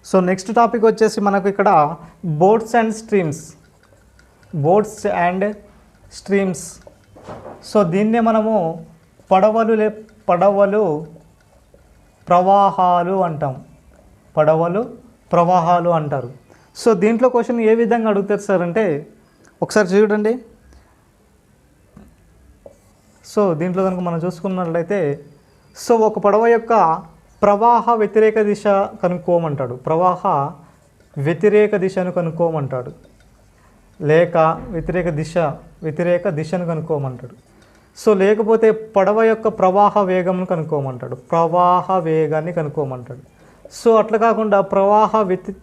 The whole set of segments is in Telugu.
సో నెక్స్ట్ టాపిక్ వచ్చేసి మనకు ఇక్కడ బోట్స్ అండ్ స్ట్రీమ్స్. సో దీన్నే మనము పడవలు ప్రవాహాలు అంటాం. ప్రవాహాలు అంటారు. సో దీంట్లో క్వశ్చన్ ఏ విధంగా అడుగుతారు సార్ అంటే ఒకసారి చూడండి. సో దీంట్లో కనుక మనం చూసుకున్నట్లయితే సో ఒక పడవ యొక్క ప్రవాహ వ్యతిరేక దిశ కనుక్కోమంటాడు. ప్రవాహ వ్యతిరేక దిశను కనుక్కోమంటాడు, లేక వ్యతిరేక దిశను కనుక్కోమంటాడు. సో లేకపోతే పడవ యొక్క ప్రవాహ వేగంను కనుక్కోమంటాడు, ప్రవాహ వేగాన్ని కనుక్కోమంటాడు. సో అట్లా కాకుండా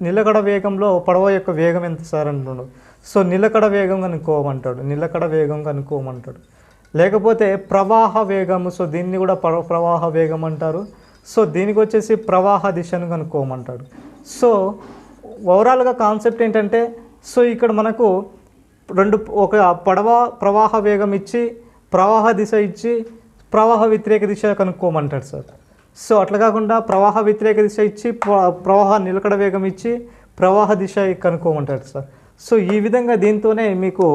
నిలకడ వేగంలో పడవ యొక్క వేగం ఎంత సార్ అంటున్నాడు. సో నిలకడ వేగం కనుక్కోమంటాడు. లేకపోతే ప్రవాహ వేగము, సో దీన్ని కూడా ప్రవాహ వేగం అంటారు. సో దీనికి వచ్చేసి ప్రవాహ దిశను కనుక్కోమంటాడు. సో ఓవరాల్గా కాన్సెప్ట్ ఏంటంటే సో ఇక్కడ మనకు ఒక పడవ ప్రవాహ వేగం ఇచ్చి ప్రవాహ దిశ ఇచ్చి ప్రవాహ వ్యతిరేక దిశ కనుక్కోమంటాడు సార్. సో అట్లా కాకుండా ప్రవాహ వ్యతిరేక దిశ ఇచ్చి ప్రవాహ నిలకడ వేగం ఇచ్చి ప్రవాహ దిశ కనుక్కోమంటాడు సార్. సో ఈ విధంగా దీంతోనే మీకు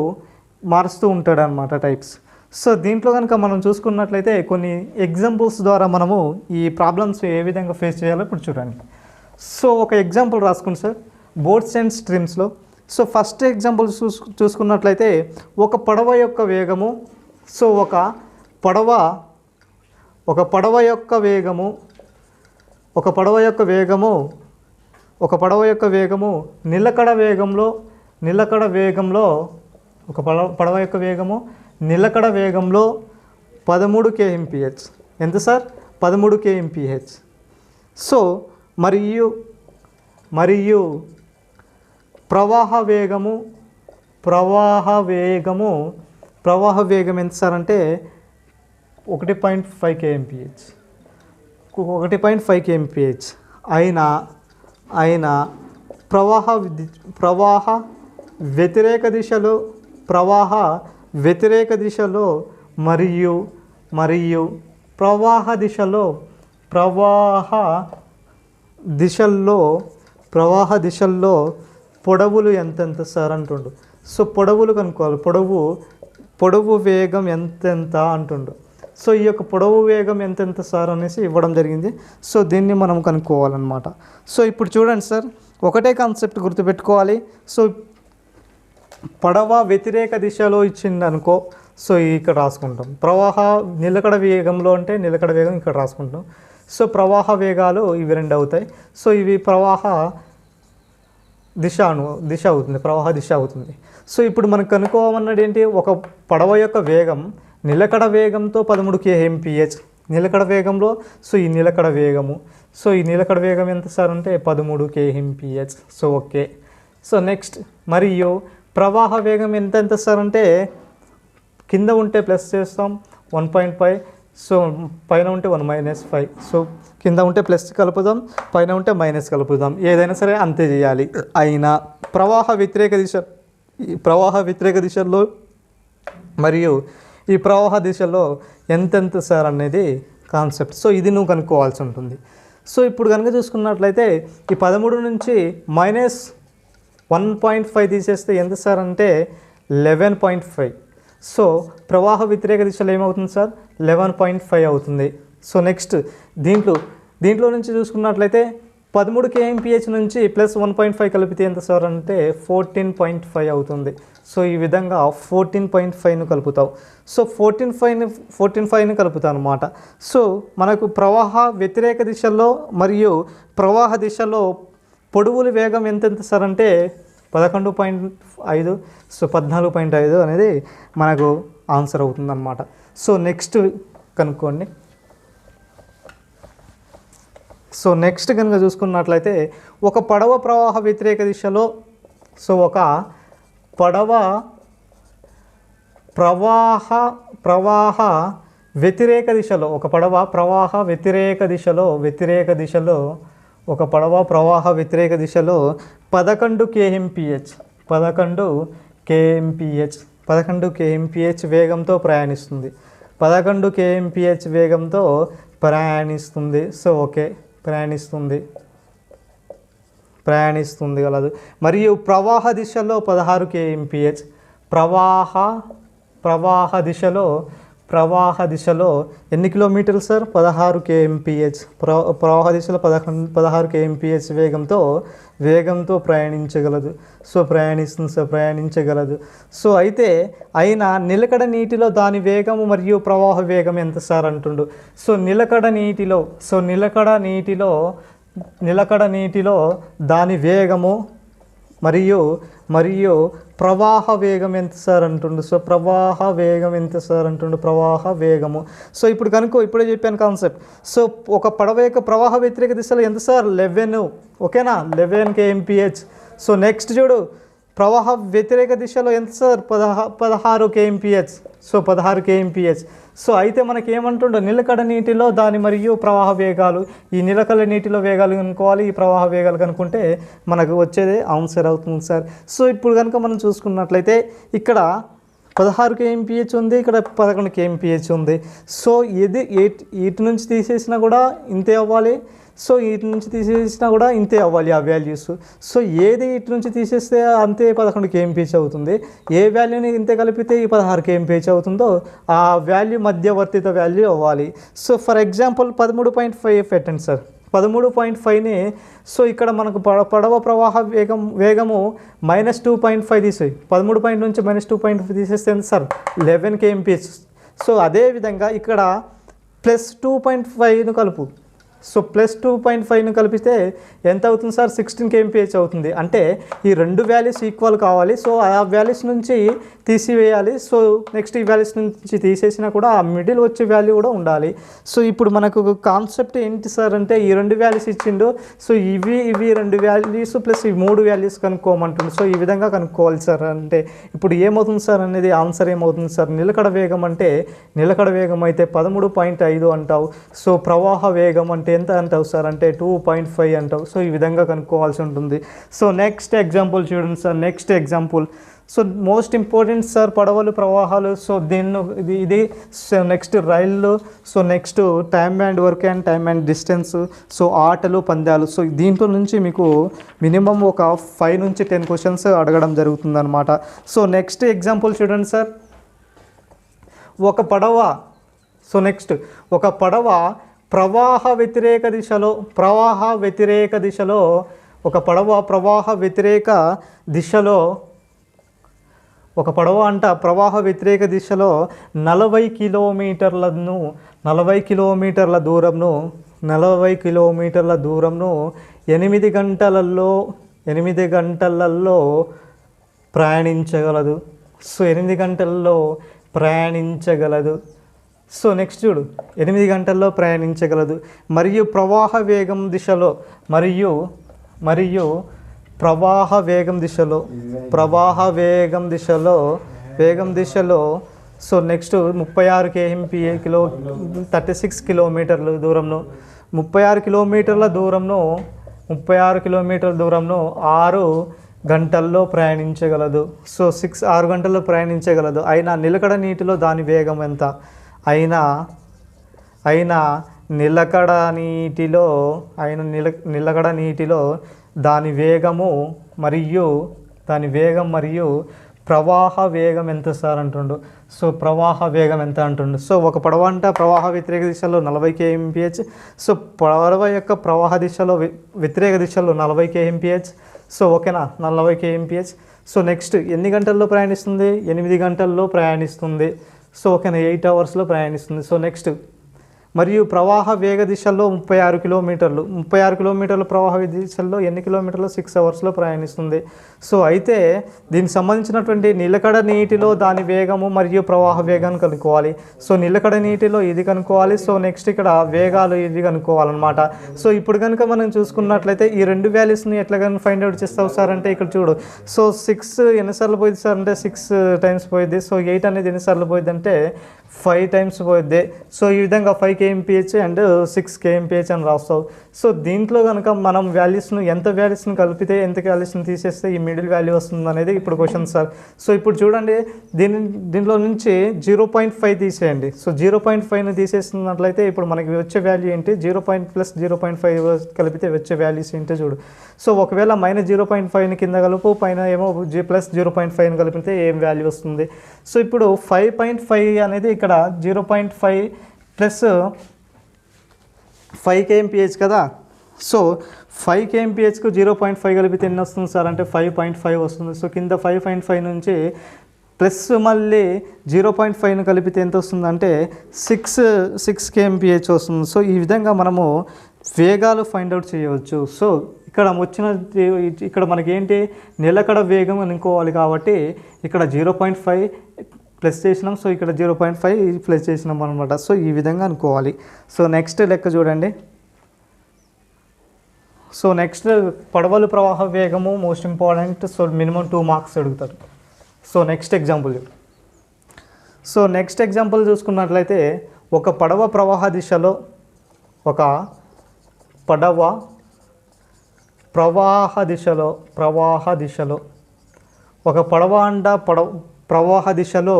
మారుస్తూ ఉంటాడు అన్నమాట టైప్స్. సో దీంట్లో కనుక మనం చూసుకున్నట్లయితే కొన్ని ఎగ్జాంపుల్స్ ద్వారా మనము ఈ ప్రాబ్లమ్స్ ఏ విధంగా ఫేస్ చేయాలో ఇప్పుడు చూడండి. సో ఒక ఎగ్జాంపుల్ రాసుకోండి సార్ బోట్స్ అండ్ స్ట్రీమ్స్లో. సో ఫస్ట్ ఎగ్జాంపుల్ చూసుకున్నట్లయితే ఒక పడవ యొక్క వేగము, సో ఒక పడవ యొక్క వేగము నిలకడ వేగంలో 13 kmph. ఎంత సార్? 13 kmph. సో మరియు ప్రవాహ వేగం ఎంత సార్ అంటే 1.5 kmph. అయినా ప్రవాహ వ్యతిరేక దిశలో మరియు ప్రవాహ దిశల్లో పొడవులు ఎంతెంత సార్ అంటుండు. సో పొడవులు కనుక్కోవాలి. పొడవు వేగం ఎంతెంత అంటుండు. సో ఈ యొక్క పొడవు వేగం ఎంతెంత సార్ అనేసి ఇవ్వడం జరిగింది. సో దీన్ని మనం కనుక్కోవాలన్నమాట. సో ఇప్పుడు చూడండి సార్, ఒకటే కాన్సెప్ట్ గుర్తుపెట్టుకోవాలి. సో పడవ వ్యతిరేక దిశలో ఇచ్చింది అనుకో, సో ఇక్కడ రాసుకుంటాం. నిలకడ వేగంలో అంటే నిలకడ వేగం ఇక్కడ రాసుకుంటాం. సో ప్రవాహ వేగాలు ఇవి 2 అవుతాయి. సో ఇవి ప్రవాహ దిశ అవుతుంది. సో ఇప్పుడు మనకు కనుక్కోమన్నది ఏంటి, ఒక పడవ యొక్క వేగం నిలకడ వేగంతో 13 kmph నిలకడ వేగంలో. సో ఈ నిలకడ వేగం ఎంత సార్ అంటే 13 kmph. So okay. So next మరియు ప్రవాహ వేగం ఎంత సార్ అంటే కింద ఉంటే ప్లస్ చేస్తాం 1.5. సో పైన ఉంటే 1 - 5. సో కింద ఉంటే ప్లస్ కలుపుదాం, పైన ఉంటే మైనస్ కలుపుదాం. ఏదైనా సరే అంతే చేయాలి. అయినా ప్రవాహ వ్యతిరేక దిశలో మరియు ఈ ప్రవాహ దిశలో ఎంతెంత సార్ అనేది కాన్సెప్ట్. సో ఇది నువ్వు కనుక్కోవాల్సి ఉంటుంది. సో ఇప్పుడు కనుక చూసుకున్నట్లయితే ఈ 13 నుంచి -1.5 తీసేస్తే ఎంత సార్ అంటే 11.5. సో ప్రవాహ వ్యతిరేక దిశలో ఏమవుతుంది సార్ 11.5 అవుతుంది. సో నెక్స్ట్ దీంట్లో నుంచి చూసుకున్నట్లయితే 13 kmph నుంచి ప్లస్ 1.5 కలిపితే ఎంత సార్ అంటే 14.5 అవుతుంది. సో ఈ విధంగా 14.5ను కలుపుతావు. సో 14.5ని కలుపుతాను అన్నమాట. సో మనకు ప్రవాహ వ్యతిరేక దిశలో మరియు ప్రవాహ దిశలో పొడవుల వేగం ఎంత సార్ అంటే 11.5. సో 14.5 అనేది మనకు ఆన్సర్ అవుతుందన్నమాట. సో నెక్స్ట్ కనుక్కోండి. సో నెక్స్ట్ కనుక చూసుకున్నట్లయితే ఒక పడవ ప్రవాహ వ్యతిరేక దిశలో, సో ఒక పడవ ప్రవాహ వ్యతిరేక దిశలో ఒక పడవ ప్రవాహ వ్యతిరేక దిశలో 11 kmph వేగంతో ప్రయాణిస్తుంది. సో ఓకే, ప్రయాణిస్తుంది గలదు. మరియు ప్రవాహ దిశలో 16 kmph, ప్రవాహ దిశలో ఎన్ని కిలోమీటర్లు సార్? 16 kmph. ప్రవాహ దిశలో 16 kmph వేగంతో ప్రయాణించగలదు. సో ప్రయాణించగలదు. సో అయితే అయినా నిలకడ నీటిలో దాని వేగము మరియు ప్రవాహ వేగం ఎంత సార్ అంటుండు. సో నిలకడ నీటిలో దాని వేగము మరియు ప్రవాహ వేగం ఎంత సార్ అంటుండు. సో ప్రవాహ వేగం ఎంత సార్ అంటుండు, ప్రవాహ వేగము. సో ఇప్పుడు కనుక్కో, ఇప్పుడే చెప్పాను కాన్సెప్ట్. సో ఒక పడవ యొక్క ప్రవాహ వ్యతిరేక దిశలో ఎంత సార్? 11. ఓకేనా, 11 kmph. సో నెక్స్ట్ చూడు, ప్రవాహ వ్యతిరేక దిశలో ఎంత sir? 16 kmph. So 16 kmph. So అయితే మనకి ఏమంటుండో, నిలకడ నీటిలో దాని మరియు ప్రవాహ వేగాలు, ఈ నిలకడ నీటిలో వేగాలు కనుక్కోవాలి, ఈ ప్రవాహ వేగాలు కనుక్కుంటే మనకు వచ్చేదే ఆన్సర్ అవుతుంది సార్. సో ఇప్పుడు కనుక మనం చూసుకున్నట్లయితే ఇక్కడ 16 kmph ఉంది, ఇక్కడ 11 kmph ఉంది. సో ఇది ఇటు నుంచి తీసేసినా కూడా ఇంతే అవ్వాలి, సో ఇటు నుంచి తీసేసినా కూడా ఇంతే అవ్వాలి ఆ వాల్యూస్. సో ఏది ఇటు నుంచి తీసేస్తే అంతే 11 kmph అవుతుంది, ఏ వాల్యూని ఇంతే కలిపితే ఈ 16 kmph అవుతుందో ఆ వాల్యూ మధ్యవర్తిత వాల్యూ అవ్వాలి. సో ఫర్ ఎగ్జాంపుల్ 13.5 పెట్టండి సార్. 13.5ని సో ఇక్కడ మనకు పడవ ప్రవాహ వేగము -2.5 తీసేయి, 13 పాయింట్ నుంచి -2.5 తీసేస్తే ఎంత సార్? 11 kmph. సో అదేవిధంగా ఇక్కడ +2.5ను కలుపు. సో +2.5ను కలిపితే ఎంత అవుతుంది సార్? 16 kmph అవుతుంది. అంటే ఈ రెండు వాల్యూస్ ఈక్వల్ కావాలి. సో ఆ వాల్యూస్ నుంచి తీసివేయాలి. సో నెక్స్ట్ ఈ వాల్యూస్ నుంచి తీసేసినా కూడా ఆ మిడిల్ వచ్చే వాల్యూ కూడా ఉండాలి. సో ఇప్పుడు మనకు కాన్సెప్ట్ ఏంటి సార్ అంటే, ఈ రెండు వాల్యూస్ ఇచ్చిండు. సో ఇవి రెండు వాల్యూస్ ప్లస్ ఈ 3 వాల్యూస్ కనుక్కోమంటుంది. సో ఈ విధంగా కనుక్కోవాలి సార్. అంటే ఇప్పుడు ఏమవుతుంది సార్ అనేది ఆన్సర్ ఏమవుతుంది సార్? నిలకడ వేగం అయితే 13.5 అంటావు. సో ప్రవాహ వేగం అంటే ఎంత అంటావు సార్ అంటే 2.5 అంటావు. సో ఈ విధంగా కనుక్కోవాల్సి ఉంటుంది. సో నెక్స్ట్ ఎగ్జాంపుల్ చూడండి sir. Next example so most important sir, పడవలు ప్రవాహాలు. సో ఇది నెక్స్ట్ రైళ్ళు. So next time and work and time and distance. So ఆటలు పందాలు. సో దీంట్లో నుంచి మీకు మినిమం ఒక 5 నుంచి 10 క్వశ్చన్స్ అడగడం జరుగుతుందన్నమాట. సో నెక్స్ట్ ఎగ్జాంపుల్ చూడండి సార్. ఒక పడవ ప్రవాహ వ్యతిరేక దిశలో ఒక పడవ ప్రవాహ వ్యతిరేక దిశలో 40 కిలోమీటర్ల దూరంను 8 గంటలలో ప్రయాణించగలదు. సో 8 గంటల్లో ప్రయాణించగలదు. సో నెక్స్ట్ చూడు, 8 గంటల్లో ప్రయాణించగలదు. మరియు ప్రవాహ వేగం దిశలో సో నెక్స్ట్ 36 36 కిలోమీటర్ల దూరంను 36 కిలోమీటర్ల దూరంను 6 గంటల్లో ప్రయాణించగలదు. సో 6 గంటల్లో ప్రయాణించగలదు. అయినా నిలకడ నీటిలో దాని వేగం ఎంత? అయినా నిలకడ నీటిలో దాని వేగం మరియు ప్రవాహ వేగం ఎంత సార్ అంటుండు. సో ప్రవాహ వేగం ఎంత అంటుండు. సో ఒక పడవ ప్రవాహ వ్యతిరేక దిశలో 40 kmph. సో పడవ యొక్క ప్రవాహ దిశలో వ్యతిరేక దిశలో 40 kmph. సో ఓకేనా, 40 kmph. సో నెక్స్ట్ ఎన్ని గంటల్లో ప్రయాణిస్తుంది? 8 గంటల్లో ప్రయాణిస్తుంది. సో ఓకేనా, 8 అవర్స్లో ప్రయాణిస్తుంది. సో నెక్స్ట్ మరియు ప్రవాహ వేగ దిశల్లో 36 కిలోమీటర్ల ప్రవాహ దిశల్లో ఎన్ని కిలోమీటర్లు? 6 అవర్స్లో ప్రయాణిస్తుంది. సో అయితే దీనికి సంబంధించినటువంటి నిలకడ నీటిలో దాని వేగము మరియు ప్రవాహ వేగాన్ని కనుక్కోవాలి. సో నిలకడ నీటిలో ఇది కనుక్కోవాలి. సో నెక్స్ట్ ఇక్కడ వేగాలు ఇవి కనుక్కోవాలన్నమాట. సో ఇప్పుడు కనుక మనం చూసుకున్నట్లయితే ఈ రెండు వాల్యూస్ని ఎట్లా కనుక ఫైండ్ అవుట్ చేస్తావు సార్ అంటే, ఇక్కడ చూడు. సో 6 ఎన్నిసార్లు పోయింది సార్ అంటే 6 టైమ్స్ పోయింది. సో 8 అనేది ఎన్నిసార్లు పోయింది అంటే 5 టైమ్స్ పోయింది. సో ఈ విధంగా 5 kmph అండ్ 6 kmph అని రాస్తావు. సో దీంట్లో కనుక మనం వాల్యూస్ను ఎంత వాల్యూస్ని కలిపితే ఎంత వాల్యూస్ని తీసేస్తే ఈ మిడిల్ వాల్యూ వస్తుంది అనేది ఇప్పుడు క్వశ్చన్ సార్. సో ఇప్పుడు చూడండి, దీంట్లో నుంచి 0.5 తీసేయండి. సో 0.5ని తీసేస్తున్నట్లయితే ఇప్పుడు మనకి వచ్చే వాల్యూ ఏంటి, 0.+0.5 కలిపితే వచ్చే వాల్యూస్ ఏంటో చూడు. సో ఒకవేళ -0.5ని కింద కలుపు, పైన ఏమో +0.5ని కలిపితే ఏం వాల్యూ వస్తుంది. సో ఇప్పుడు 5.5 అనేది ఇక్కడ 0.5 ప్లస్ 5 kmph కదా. సో 5 kmphకు 0.5 కలిపితే ఎన్ని వస్తుంది సార్ అంటే 5.5 వస్తుంది. సో కింద 5.5 నుంచి ప్లస్ మళ్ళీ 0.5ను కలిపితే ఎంత వస్తుంది అంటే 6 kmph వస్తుంది. సో ఈ విధంగా మనము వేగాలు ఫైండ్ అవుట్ చేయవచ్చు. సో ఇక్కడ మనకేంటి నిలకడ వేగం అనుకోవాలి కాబట్టి ఇక్కడ 0.5 ప్లస్ చేసినాం. సో ఇక్కడ 0.5 ప్లస్ చేసినాం అనమాట. సో ఈ విధంగా అనుకోవాలి. సో నెక్స్ట్ లెక్క చూడండి. సో నెక్స్ట్ పడవలు ప్రవాహ వేగము most important. So minimum 2 marks అడుగుతారు. సో నెక్స్ట్ ఎగ్జాంపుల్ చూసుకున్నట్లయితే ఒక పడవ ప్రవాహ దిశలో ఒక ప్రవాహ దిశలో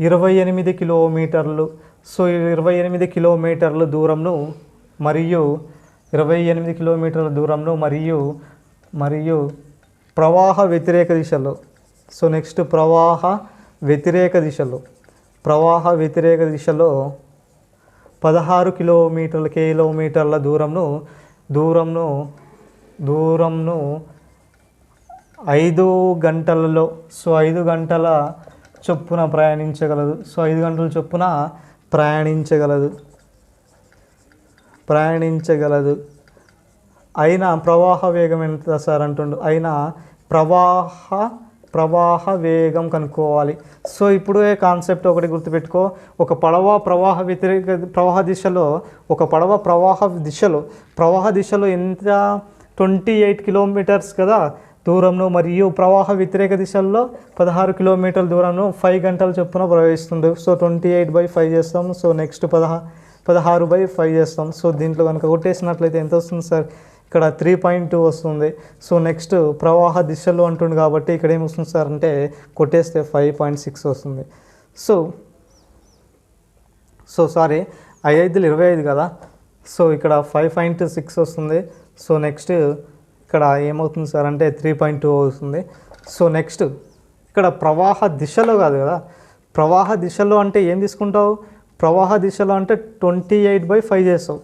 28 కిలోమీటర్లు. సో 28 కిలోమీటర్ల దూరంను మరియు 28 కిలోమీటర్ల దూరంను మరియు ప్రవాహ వ్యతిరేక దిశలో. సో నెక్స్ట్ ప్రవాహ వ్యతిరేక దిశలో 16 కిలోమీటర్ల దూరంను 5 గంటలలో. సో 5 గంటల చొప్పున ప్రయాణించగలదు. సో 5 గంటల చొప్పున ప్రయాణించగలదు. అయినా ప్రవాహ వేగం ఎంత సార్ అంటుండు. అయినా ప్రవాహ వేగం కనుక్కోవాలి. సో ఇప్పుడు కాన్సెప్ట్ ఒకటి గుర్తుపెట్టుకో. ఒక పడవ ప్రవాహ దిశలో ఎంత 28 కిలోమీటర్స్ కదా దూరంను, మరియు ప్రవాహ వ్యతిరేక దిశల్లో 16 కిలోమీటర్ల దూరంను 5 గంటల చొప్పున ప్రవహిస్తుంది. సో 28/5 చేస్తాం. సో నెక్స్ట్ 16/5 చేస్తాం. సో దీంట్లో కనుక కొట్టేసినట్లయితే ఎంత వస్తుంది సార్, ఇక్కడ 3.2 వస్తుంది. సో నెక్స్ట్ ప్రవాహ దిశలో అంటుంది కాబట్టి ఇక్కడ ఏమొస్తుంది సార్ అంటే కొట్టేస్తే 5.6 వస్తుంది. సో సారీ 5×5 కదా. సో ఇక్కడ 5.6 వస్తుంది. సో నెక్స్ట్ ఇక్కడ ఏమవుతుంది సార్ అంటే 3.2 అవుతుంది. సో నెక్స్ట్ ఇక్కడ ప్రవాహ దిశలో కాదు కదా, ప్రవాహ దిశలో అంటే ఏం తీసుకుంటావు, ప్రవాహ దిశలో అంటే 28/5 చేస్తావు,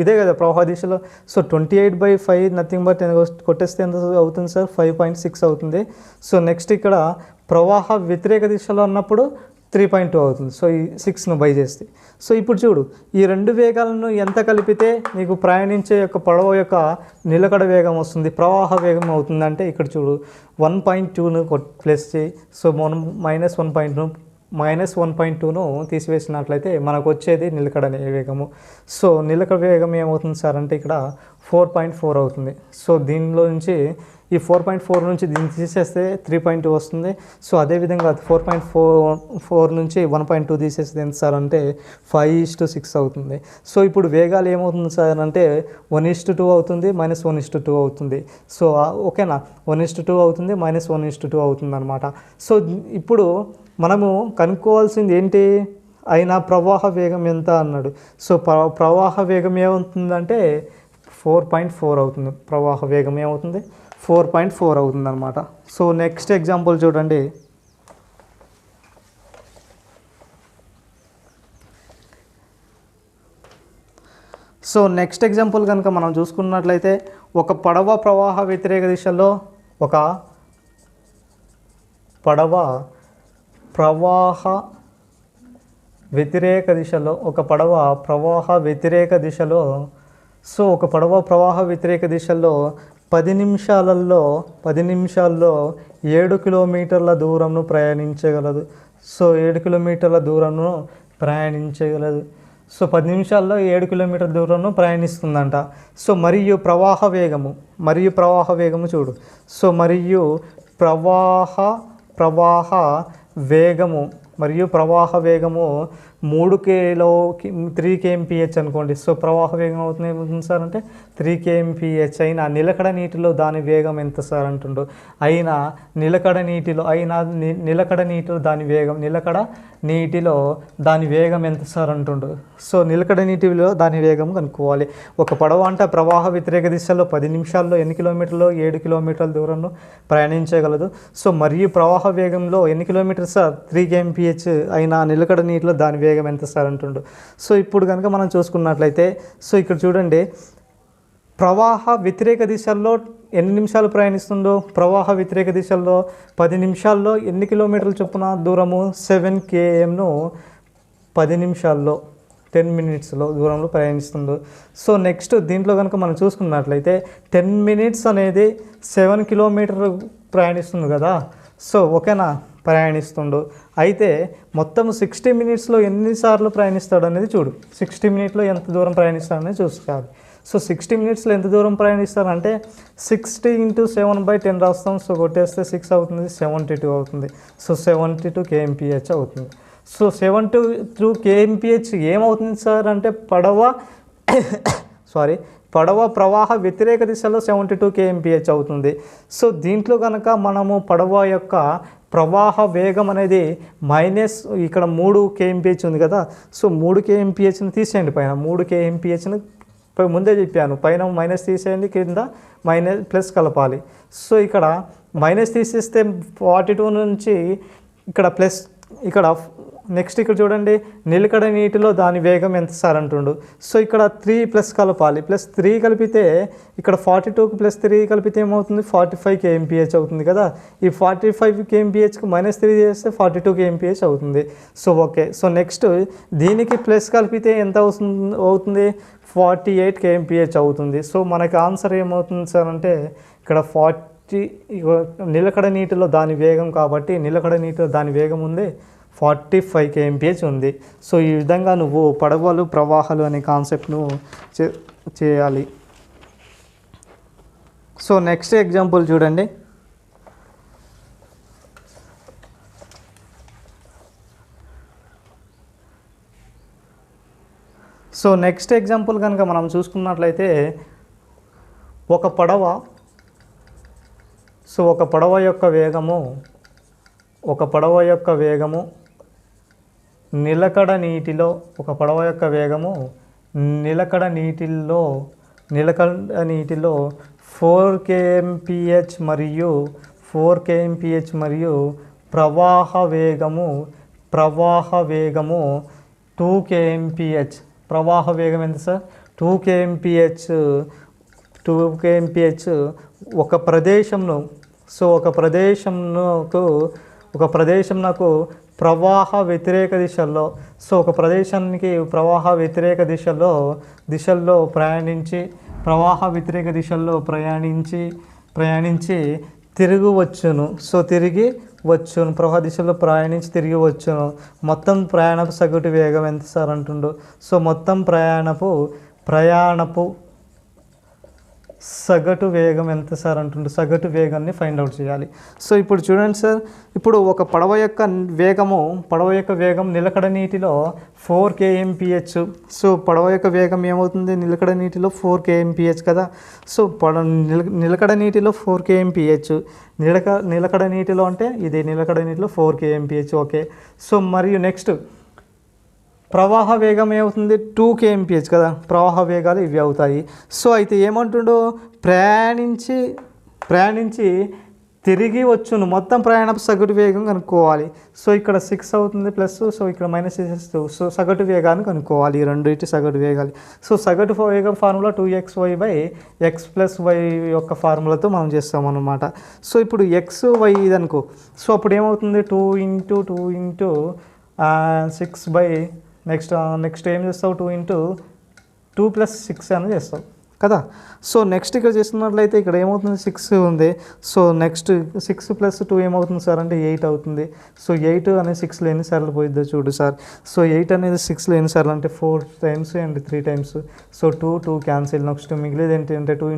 ఇదే కదా ప్రవాహ దిశలో. సో 28/5 నథింగ్ బట్ కొట్టేస్తే ఎంత అవుతుంది సార్ 5.6 అవుతుంది. సో నెక్స్ట్ ఇక్కడ ప్రవాహ వ్యతిరేక దిశలో ఉన్నప్పుడు 3.2 అవుతుంది. సో ఈ 6ను బై చేస్తే. సో ఇప్పుడు చూడు, ఈ రెండు వేగాలను ఎంత కలిపితే నీకు ప్రయాణించే యొక్క పడవ యొక్క నిలకడ వేగం వస్తుంది, ప్రవాహ వేగం అవుతుందంటే ఇక్కడ చూడు 1.2ను ప్లస్ చేయి. సో మనం -1.2ను తీసివేసినట్లయితే మనకు వచ్చేది నిలకడ వేగము. సో నిలకడ వేగం ఏమవుతుంది సార్ అంటే ఇక్కడ 4.4 అవుతుంది. సో దీనిలో నుంచి ఈ 4.4 నుంచి దీన్ని తీసేస్తే 3.2 వస్తుంది. సో అదేవిధంగా 4.4 నుంచి 1.2 తీసేస్తే ఎంత సార్ అంటే 5:6 అవుతుంది. సో ఇప్పుడు వేగాలు ఏమవుతుంది సార్ అంటే 1:2 అవుతుంది, -1:2 అవుతుంది. సో ఓకేనా, 1:2 అవుతుంది, -1:2 అవుతుంది అనమాట. సో ఇప్పుడు మనము కనుక్కోవాల్సింది ఏంటి, అయినా ప్రవాహ వేగం ఎంత అన్నాడు. సో ప్రవాహ వేగం ఏమవుతుందంటే 4.4 అవుతుంది. ప్రవాహ వేగం ఏమవుతుంది 4.4 అవుతుంది అనమాట. సో నెక్స్ట్ ఎగ్జాంపుల్ చూడండి. సో నెక్స్ట్ ఎగ్జాంపుల్ కనుక మనం చూసుకున్నట్లయితే ఒక పడవ ప్రవాహ వ్యతిరేక దిశలో ఒక పడవ ప్రవాహ వ్యతిరేక దిశలో ఒక పడవ ప్రవాహ వ్యతిరేక దిశలో 10 నిమిషాల్లో 7 కిలోమీటర్ల దూరంను ప్రయాణించగలదు. సో 7 కిలోమీటర్ల దూరంను ప్రయాణించగలదు. సో 10 నిమిషాల్లో 7 కిలోమీటర్ల దూరంను ప్రయాణిస్తుందంట. సో మరియు ప్రవాహ వేగము చూడు. సో మరియు ప్రవాహ వేగము త్రీ కేఎంపిహెచ్ అనుకోండి. సో ప్రవాహ వేగం అవుతుంది సార్ అంటే 3 కేఎంపిహెచ్. అయినా నిలకడ నీటిలో దాని వేగం ఎంత సార్ అంటుండో. నిలకడ నీటిలో దాని వేగం ఎంత సార్ అంటుండు. సో నిలకడ నీటిలో దాని వేగం కనుక్కోవాలి. ఒక పడవ అంటే ప్రవాహ వ్యతిరేక దిశలో 10 నిమిషాల్లో ఎన్ని కిలోమీటర్లు? 7 కిలోమీటర్ల దూరంలో ప్రయాణించగలదు. సో మరియు ప్రవాహ వేగంలో ఎన్ని కిలోమీటర్ సార్? 3 కేఎంపిహెచ్. అయినా నిలకడ నీటిలో దాని వేగం ఎంత సార్ అంటుండు. సో ఇప్పుడు కనుక మనం చూసుకున్నట్లయితే, సో ఇక్కడ చూడండి, ప్రవాహ వ్యతిరేక దిశల్లో ఎన్ని నిమిషాలు ప్రయాణిస్తుందో, ప్రవాహ వ్యతిరేక దిశల్లో 10 నిమిషాల్లో ఎన్ని కిలోమీటర్ల చొప్పున దూరము? 7 kmను 10 నిమిషాల్లో 10 మినిట్స్లో దూరంలో ప్రయాణిస్తుందో. సో నెక్స్ట్ దీంట్లో కనుక మనం చూసుకున్నట్లయితే 10 మినిట్స్ అనేది 7 కిలోమీటర్ ప్రయాణిస్తుంది కదా. సో ఓకేనా, ప్రయాణిస్తుండు. అయితే మొత్తం 60 మినిట్స్లో ఎన్నిసార్లు ప్రయాణిస్తాడు అనేది చూడు. 60 మినిట్లో ఎంత దూరం ప్రయాణిస్తాడనేది చూసుకోవాలి. సో 60 మినిట్స్లో ఎంత దూరం ప్రయాణిస్తారంటే 60 × 7/10 రాస్తాం. సో కొట్టేస్తే 6 అవుతుంది, 72 అవుతుంది. సో 72 కేఎంపిహెచ్ అవుతుంది. సో 72 కేఎంపిహెచ్ ఏమవుతుంది సార్ అంటే పడవ ప్రవాహ వ్యతిరేక దిశలో 72 కేఎంపిహెచ్ అవుతుంది. సో దీంట్లో కనుక మనము పడవ యొక్క ప్రవాహ వేగం అనేది ఇక్కడ 3 కేఎంపిహెచ్ ఉంది కదా. సో 3 కేఎంపిహెచ్ని తీసేయండి. పైన 3 కేఎంపిహెచ్ని ముందే చెప్పాను, పైన మైనస్ తీసేయండి, కింద ప్లస్ కలపాలి. సో ఇక్కడ మైనస్ తీసేస్తే 42 నుంచి ఇక్కడ ప్లస్, ఇక్కడ నెక్స్ట్ ఇక్కడ చూడండి, నిలకడ నీటిలో దాని వేగం ఎంత సార్ అంటుండు. సో ఇక్కడ 3 ప్లస్ కలపాలి. ప్లస్ 3 కలిపితే ఇక్కడ 42కి ప్లస్ 3 కలిపితే ఏమవుతుంది? 45 కేఎంపిహెచ్ అవుతుంది కదా. ఈ 45 కేఎంపిహెచ్కి -3 చేస్తే 42 కేఎంపిహెచ్ అవుతుంది. So okay. సో నెక్స్ట్ దీనికి ప్లస్ కలిపితే ఎంత అవుతుంది? 48 కేఎంపిహెచ్ అవుతుంది. సో మనకి ఆన్సర్ ఏమవుతుంది సార్ అంటే ఇక్కడ నిలకడ నీటిలో దాని వేగం కాబట్టి నిలకడ నీటిలో దాని వేగం ఉంది 45 కేఎంపిహెచ్ ఉంది. సో ఈ విధంగా నువ్వు పడవలు ప్రవాహాలు అనే కాన్సెప్ట్ను చేయాలి. సో నెక్స్ట్ ఎగ్జాంపుల్ చూడండి. సో నెక్స్ట్ ఎగ్జాంపుల్ కనుక మనం చూసుకున్నట్లయితే ఒక పడవ యొక్క వేగము నిలకడ నీటిలో 4 కేఎంపిహెచ్ మరియు ప్రవాహ వేగము 2 కేఎంపిహెచ్. ప్రవాహ వేగం ఎంత సార్? 2 కేఎంపిహెచ్ ఒక ప్రదేశంకు ప్రవాహ వ్యతిరేక దిశల్లో, సో ఒక ప్రదేశానికి ప్రవాహ వ్యతిరేక దిశల్లో ప్రయాణించి తిరిగి వచ్చును. సో తిరిగి వచ్చును, ప్రవాహ దిశలో ప్రయాణించి తిరిగి వచ్చును. మొత్తం ప్రయాణపు సగటు వేగం ఎంత సార్ అంటుండో. సో మొత్తం ప్రయాణపు సగటు వేగం ఎంత సార్ అంటుండో. సగటు వేగాన్ని ఫైండ్ అవుట్ చేయాలి. సో ఇప్పుడు చూడండి సార్, ఇప్పుడు ఒక పడవ యొక్క వేగం నిలకడ నీటిలో 4 కేఎంపిహెచ్. సో పడవ యొక్క వేగం ఏమవుతుంది? నిలకడ నీటిలో 4 కేఎంపిహెచ్ కదా. సో నిలకడ నీటిలో 4 కేఎంపిహెచ్. నిలకడ నీటిలో అంటే ఇది నిలకడ నీటిలో 4 కేఎంపిహెచ్. ఓకే. సో మరియు నెక్స్ట్ ప్రవాహ వేగం ఏమవుతుంది? 2 కేఎంపిహెచ్ కదా. ప్రవాహ వేగాలు ఇవి అవుతాయి. సో అయితే ఏమంటుండో, ప్రయాణించి తిరిగి వచ్చును. మొత్తం ప్రయాణపు సగటు వేగం కనుక్కోవాలి. సో ఇక్కడ 6 అవుతుంది ప్లస్, సో ఇక్కడ మైనస్ చేసేస్తూ సో సగటు వేగాన్ని కనుక్కోవాలి. ఈ రెండింటి సగటు వేగాలు. సో సగటు వేగం ఫార్ములా 2xy/x + y యొక్క ఫార్ములాతో మనం చేస్తాం అన్నమాట. సో ఇప్పుడు xy ఇది అనుకో. సో అప్పుడు ఏమవుతుంది? 2 × 6 నెక్స్ట్ ఏం చేస్తావు? 2 × 2 + 6 అని చేస్తావు కదా. సో నెక్స్ట్ ఇక్కడ చేస్తున్నట్లయితే ఇక్కడ ఏమవుతుంది? 6 ఉంది. సో నెక్స్ట్ 6 + 2 ఏమవుతుంది సార్ అంటే 8 అవుతుంది. సో 8 అనేది 6లో ఎన్నిసార్లు పోయిద్దో చూడు సార్. సో 8 అనేది 6లో ఎన్నిసార్లు అంటే 4 times and 3 times. So 2 cancel. Next మిగిలింది ఏంటి అంటే 2 ×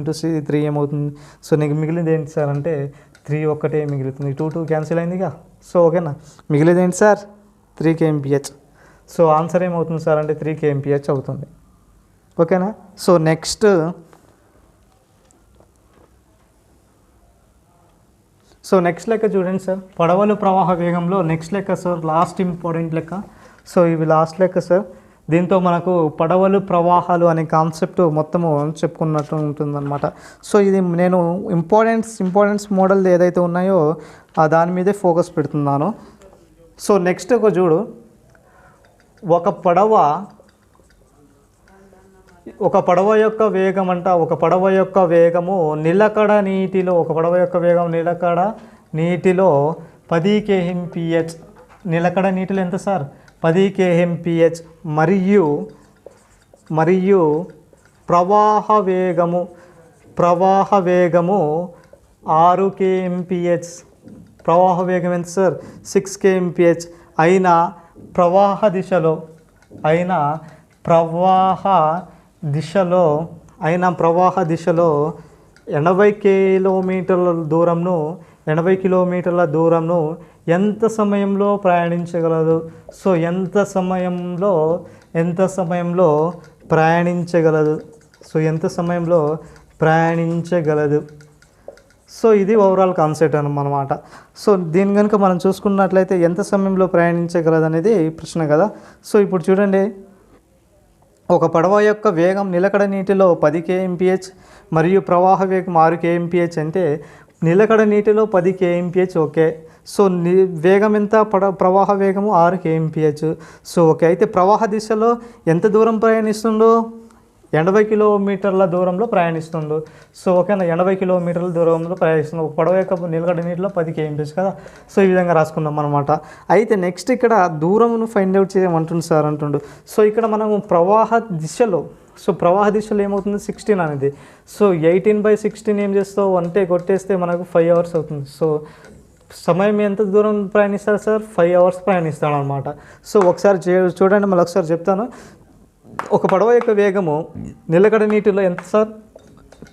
3 ఏమవుతుంది? సో నీకు మిగిలింది ఏంటి సార్ అంటే 3 ఒక్కటే మిగులుతుంది. 2 క్యాన్సిల్ అయిందిగా. సో ఓకేనా, మిగిలింది ఏంటి సార్? 3 కేఎంపిహెచ్. సో ఆన్సర్ ఏమవుతుంది సార్ అంటే 3 kmph అవుతుంది. ఓకేనా. సో నెక్స్ట్ లెక్క చూడండి సార్, పడవలు ప్రవాహ వేగంలో నెక్స్ట్ లెక్క సార్, లాస్ట్ ఇంపార్టెంట్ లెక్క. సో ఇవి లాస్ట్ లెక్క సార్. దీంతో మనకు పడవలు ప్రవాహాలు అనే కాన్సెప్ట్ మొత్తము చెప్పుకున్నట్టు ఉంటుందన్నమాట. సో ఇది నేను ఇంపార్టెన్స్ మోడల్ ఏదైతే ఉన్నాయో దాని మీదే ఫోకస్ పెడుతున్నాను. సో నెక్స్ట్ ఒక చూడు, ఒక పడవ యొక్క వేగం ఒక పడవ యొక్క వేగము నిలకడ నీటిలో 10 kmph. నిలకడ నీటిలో ఎంత సార్? 10 kmph. మరియు ప్రవాహ వేగము 6 kmph. ప్రవాహ వేగం ఎంత సార్? 6 kmph. అయినా ప్రవాహ దిశలో 80 కిలోమీటర్ల దూరంను ఎంత సమయంలో ప్రయాణించగలదు? సో ఎంత సమయంలో ప్రయాణించగలదు? సో ఇది ఓవరాల్ కాన్సెప్ట్ అన్నమాట. సో దీని కనుక మనం చూసుకున్నట్లయితే ఎంత సమయంలో ప్రయాణించగలదు అనేది ప్రశ్న కదా. సో ఇప్పుడు చూడండి, ఒక పడవ యొక్క వేగం నిలకడ నీటిలో 10 kmph మరియు ప్రవాహ వేగం 6 kmph అంటే నిలకడ నీటిలో 10 kmph. ఓకే. సో వేగం ఎంత? ప్రవాహ వేగము 6 kmph. So okay. అయితే ప్రవాహ దిశలో ఎంత దూరం ప్రయాణిస్తుందో? 80 కిలోమీటర్ల దూరంలో ప్రయాణిస్తుండు. సో ఓకేనా, 80 కిలోమీటర్ల దూరంలో ప్రయాణిస్తుంది. ఒక పడవ యొక్క నిలకడ నీటిలో 10 kmph కదా. సో ఈ విధంగా రాసుకున్నాం అనమాట. అయితే నెక్స్ట్ ఇక్కడ దూరమును ఫైండ్ అవుట్ చేయమంటుంది సార్ అంటుండు. సో ఇక్కడ మనము ప్రవాహ దిశలో ఏమవుతుంది? 16 అనేది. సో 18/16 ఏం చేస్తావు అంటే కొట్టేస్తే మనకు 5 hours అవుతుంది. సో సమయం ఎంత దూరం ప్రయాణిస్తారు సార్? 5 hours ప్రయాణిస్తాడు అనమాట. సో ఒకసారి చూడండి, మళ్ళీ ఒకసారి చెప్తాను. ఒక పడవ యొక్క వేగము నిలకడ నీటిలో ఎంత సార్?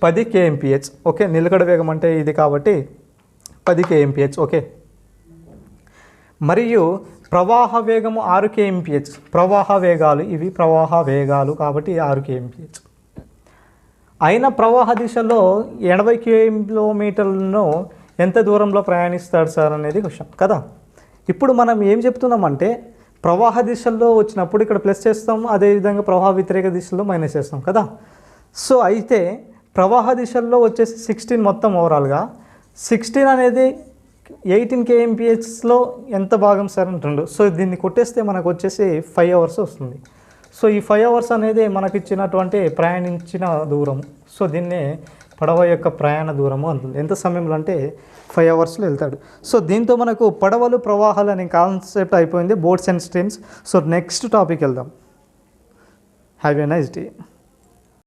10 kmph. ఓకే, నిలకడ వేగం అంటే ఇది కాబట్టి 10 kmph. ఓకే. మరియు ప్రవాహ వేగము 6 kmph. ప్రవాహ వేగాలు కాబట్టి 6 kmph. అయిన ప్రవాహ దిశలో 80 కిలోమీటర్లను ఎంత దూరంలో ప్రయాణిస్తాడు సార్ అనేది క్వశ్చన్ కదా. ఇప్పుడు మనం ఏం చెప్తున్నామంటే ప్రవాహ దిశల్లో వచ్చినప్పుడు ఇక్కడ ప్లస్ చేస్తాం, అదేవిధంగా ప్రవాహ వ్యతిరేక దిశలో మైనస్ చేస్తాం కదా. సో అయితే ప్రవాహ దిశల్లో వచ్చేసి 16 మొత్తం ఓవరాల్గా 16 అనేది 18 kmphలో ఎంత భాగం సార్ అంటుండు. సో దీన్ని కొట్టేస్తే మనకు వచ్చేసి 5 hours వస్తుంది. సో ఈ 5 hours అనేది మనకి ఇచ్చినటువంటి ప్రయాణించిన దూరం. సో దీన్ని పడవ యొక్క ప్రయాణ దూరము అంటుంది. ఎంత సమయంలో అంటే 5 hours వెళ్తాడు. సో దీంతో మనకు పడవలు ప్రవాహాలు అనే కాన్సెప్ట్ అయిపోయింది, boats and streams. So next topic వెళ్దాం. Have a nice day.